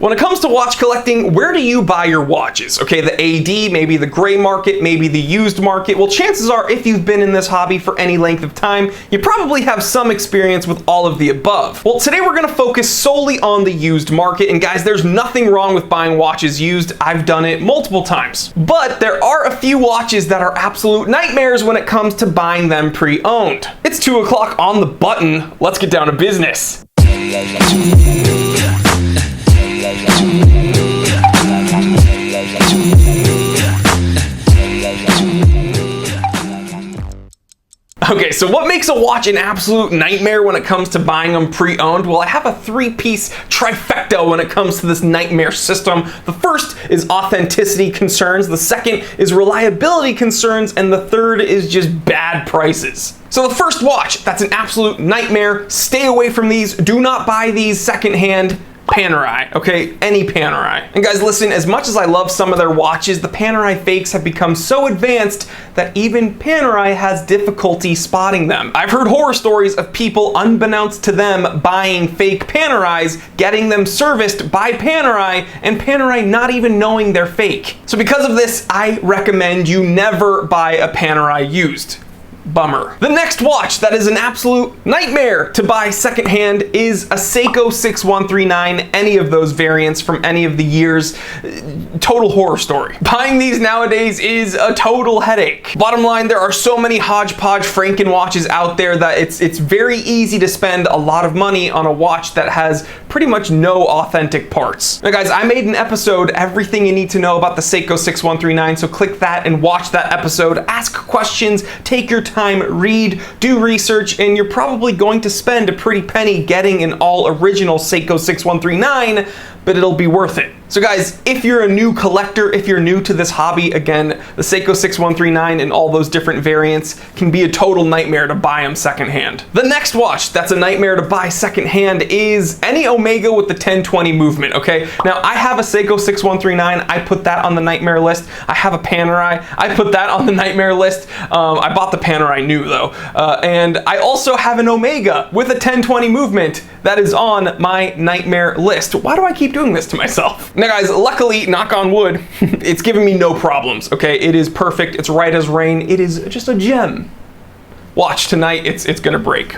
When it comes to watch collecting, where do you buy your watches? Okay, the AD, maybe the gray market, maybe the used market. Well, chances are if you've been in this hobby for any length of time, you probably have some experience with all of the above. Well, today we're gonna focus solely on the used market, and guys, there's nothing wrong with buying watches used. I've done it multiple times. But there are a few watches that are absolute nightmares when it comes to buying them pre-owned. It's 2 o'clock on the button. Let's get down to business. Okay, so what makes a watch an absolute nightmare when it comes to buying them pre-owned? Well, I have a 3-piece trifecta when it comes to this nightmare system. The first is authenticity concerns, the second is reliability concerns, and the third is just bad prices. So the first watch, that's an absolute nightmare. Stay away from these. Do not buy these secondhand. Panerai, okay? Any Panerai. And guys, listen, as much as I love some of their watches, the Panerai fakes have become so advanced that even Panerai has difficulty spotting them. I've heard horror stories of people, unbeknownst to them, buying fake Panerais, getting them serviced by Panerai, and Panerai not even knowing they're fake. So because of this, I recommend you never buy a Panerai used. Bummer. The next watch that is an absolute nightmare to buy secondhand is a Seiko 6139, any of those variants from any of the years. Total horror story. Buying these nowadays is a total headache. Bottom line, there are so many hodgepodge Franken watches out there that it's very easy to spend a lot of money on a watch that has pretty much no authentic parts. Now guys, I made an episode, everything you need to know about the Seiko 6139, so click that and watch that episode. Ask questions, take your time, read, do research, and you're probably going to spend a pretty penny getting an all original Seiko 6139, but it'll be worth it. So guys, if you're a new collector, if you're new to this hobby, again, the Seiko 6139 and all those different variants can be a total nightmare to buy them secondhand. The next watch that's a nightmare to buy secondhand is any Omega with the 1020 movement, okay? Now, I have a Seiko 6139, I put that on the nightmare list. I have a Panerai, I put that on the nightmare list. I bought the Panerai new though. And I also have an Omega with a 1020 movement that is on my nightmare list. Why do I keep doing this to myself? Now guys, luckily, knock on wood, it's giving me no problems, okay? It is perfect, it's right as rain, it is just a gem. Watch tonight, it's gonna break.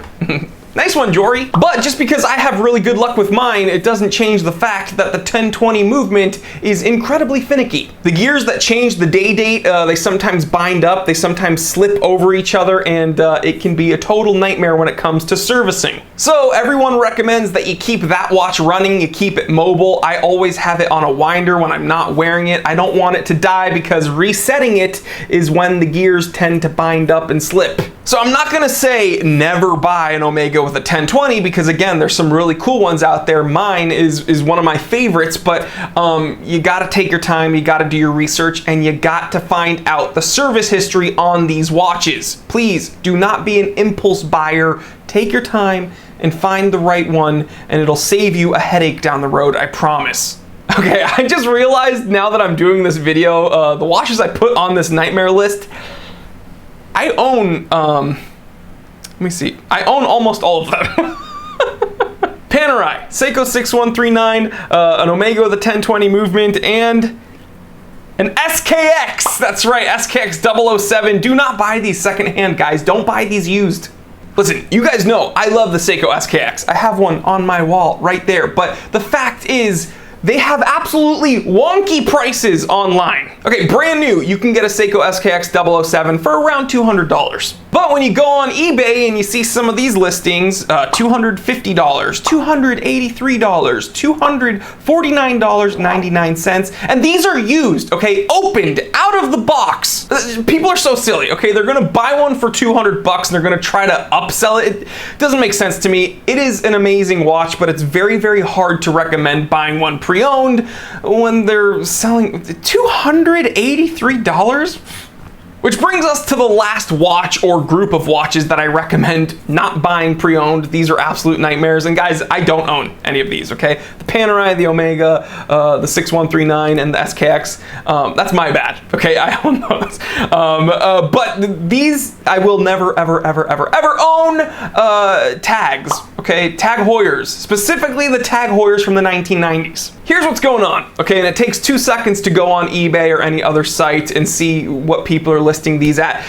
Nice one, Jory. But just because I have really good luck with mine, it doesn't change the fact that the 1020 movement is incredibly finicky. The gears that change the day date, they sometimes bind up, they sometimes slip over each other, and it can be a total nightmare when it comes to servicing. So everyone recommends that you keep that watch running, you keep it mobile. I always have it on a winder when I'm not wearing it. I don't want it to die because resetting it is when the gears tend to bind up and slip. So I'm not gonna say never buy an Omega with a 1020 because again, there's some really cool ones out there. Mine is one of my favorites, but you gotta take your time, you gotta do your research, and you got to find out the service history on these watches. Please do not be an impulse buyer. Take your time and find the right one, and it'll save you a headache down the road, I promise. Okay, I just realized now that I'm doing this video, the watches I put on this nightmare list, I own, let me see, I own almost all of them. Panerai, Seiko 6139, an Omega with a 1020 movement, and an SKX. That's right, SKX 007. Do not buy these secondhand, guys. Don't buy these used. Listen, you guys know I love the Seiko SKX. I have one on my wall right there, but the fact is, they have absolutely wonky prices online. Okay, brand new, you can get a Seiko SKX 007 for around $200. But when you go on eBay and you see some of these listings, $250, $283, $249.99, and these are used, okay, opened, out of the box. People are so silly, okay? They're gonna buy one for $200 and they're gonna try to upsell it. It doesn't make sense to me. It is an amazing watch, but it's very, very hard to recommend buying one pre-owned when they're selling $283? Which brings us to the last watch or group of watches that I recommend not buying pre-owned. These are absolute nightmares. And guys, I don't own any of these, okay? The Panerai, the Omega, the 6139, and the SKX, that's my bad, okay? I own those. But these, I will never, ever, ever, ever, ever own tags, okay? Tag Heuers, specifically the Tag Heuers from the 1990s. Here's what's going on, okay? And it takes 2 seconds to go on eBay or any other site and see what people are listing these at.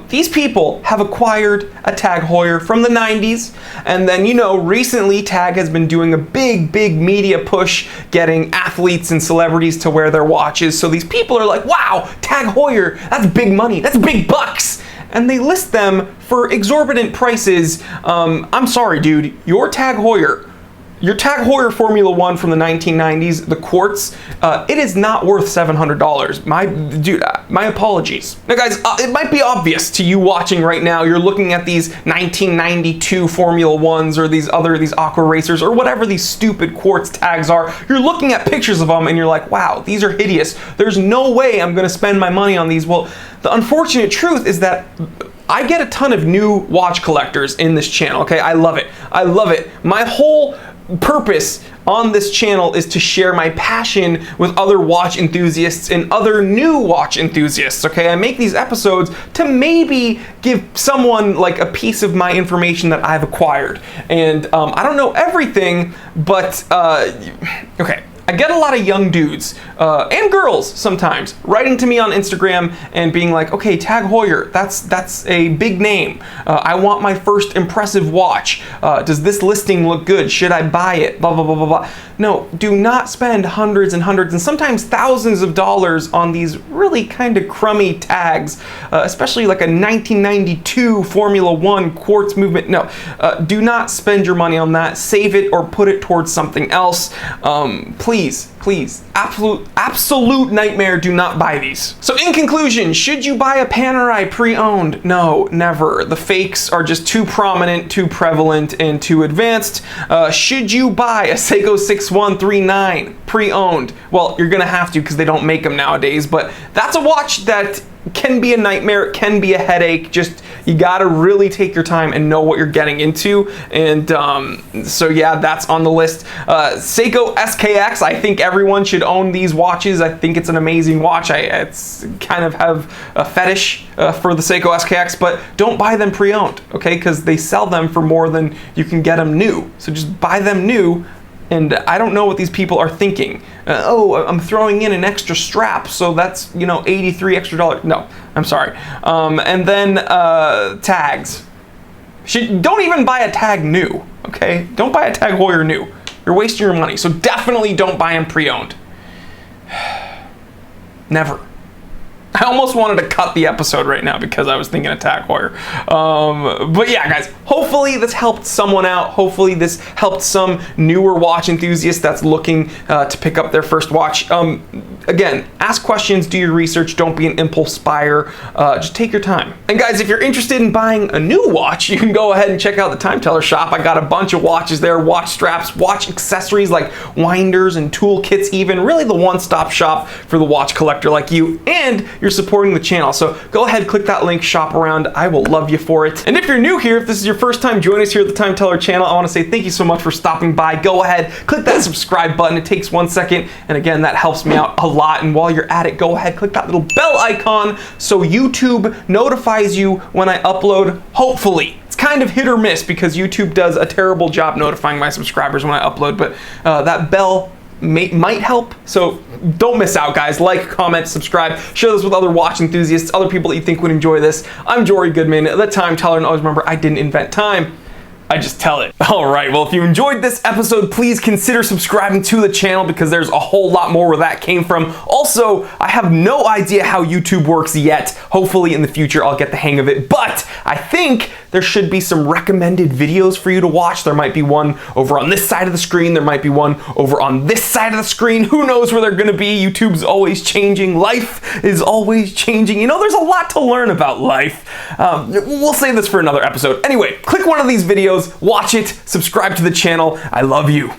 These people have acquired a Tag Heuer from the 90s, and then, you know, recently Tag has been doing a big media push getting athletes and celebrities to wear their watches. So these people are like, wow, Tag Heuer, that's big money, that's big bucks. And they list them for exorbitant prices. I'm sorry, dude, your Tag Heuer Formula 1 from the 1990s, the quartz, it is not worth $700. My apologies. Now guys, it might be obvious to you watching right now, you're looking at these 1992 Formula 1s or these Aqua Racers or whatever these stupid quartz tags are. You're looking at pictures of them and you're like, wow, these are hideous. There's no way I'm gonna spend my money on these. Well, the unfortunate truth is that I get a ton of new watch collectors in this channel, okay? I love it. I love it. My whole purpose on this channel is to share my passion with other watch enthusiasts and other new watch enthusiasts, okay? I make these episodes to maybe give someone like a piece of my information that I've acquired. And I don't know everything, but okay. I get a lot of young dudes and girls sometimes writing to me on Instagram and being like, okay, Tag Heuer, that's a big name. I want my first impressive watch. Does this listing look good? Should I buy it? Blah, blah, blah, blah, blah. No, do not spend hundreds and hundreds and sometimes thousands of dollars on these really kind of crummy tags, especially like a 1992 Formula 1 quartz movement. No, do not spend your money on that. Save it or put it towards something else. Please, absolute nightmare, do not buy these. So in conclusion, should you buy a Panerai pre-owned? No, never. The fakes are just too prominent, too prevalent, and too advanced. Should you buy a Seiko 6139 pre-owned? Well, you're gonna have to because they don't make them nowadays, but that's a watch that can be a nightmare, it can be a headache. Just, you gotta really take your time and know what you're getting into. And so yeah, that's on the list. Seiko SKX, I think everyone should own these watches. I think it's an amazing watch. It's kind of have a fetish for the Seiko SKX, but don't buy them pre-owned, okay? Because they sell them for more than you can get them new. So just buy them new. And I don't know what these people are thinking. Oh, I'm throwing in an extra strap, so that's, you know, $83 extra. No, I'm sorry. And then tags. Don't even buy a tag new, okay? Don't buy a Tag Heuer new. You're wasting your money. So definitely don't buy them pre-owned. Never. I almost wanted to cut the episode right now because I was thinking of Tag Heuer. But yeah, guys, hopefully this helped someone out. Hopefully this helped some newer watch enthusiast that's looking to pick up their first watch. Again, ask questions, do your research, don't be an impulse buyer. Just take your time. And guys, if you're interested in buying a new watch, you can go ahead and check out the Time Teller shop. I got a bunch of watches there, watch straps, watch accessories like winders and toolkits even. Really the one-stop shop for the watch collector like you, and you're supporting the channel. So go ahead, click that link, shop around. I will love you for it. And if you're new here, if this is your first time joining us here at the Time Teller channel, I want to say thank you so much for stopping by. Go ahead, click that subscribe button. It takes 1 second. And again, that helps me out a lot. And while you're at it, go ahead, click that little bell icon so YouTube notifies you when I upload, hopefully. It's kind of hit or miss because YouTube does a terrible job notifying my subscribers when I upload, but that bell might help. So don't miss out, guys. Like, comment, subscribe, share this with other watch enthusiasts, other people that you think would enjoy this. I'm Jory Goodman, the Time Teller, and always remember, I didn't invent time. I just tell it. All right, well, if you enjoyed this episode, please consider subscribing to the channel because there's a whole lot more where that came from. Also, I have no idea how YouTube works yet. Hopefully in the future, I'll get the hang of it, but I think there should be some recommended videos for you to watch. There might be one over on this side of the screen. There might be one over on this side of the screen. Who knows where they're gonna be? YouTube's always changing. Life is always changing. You know, there's a lot to learn about life. We'll save this for another episode. Anyway, click one of these videos, watch it, subscribe to the channel. I love you.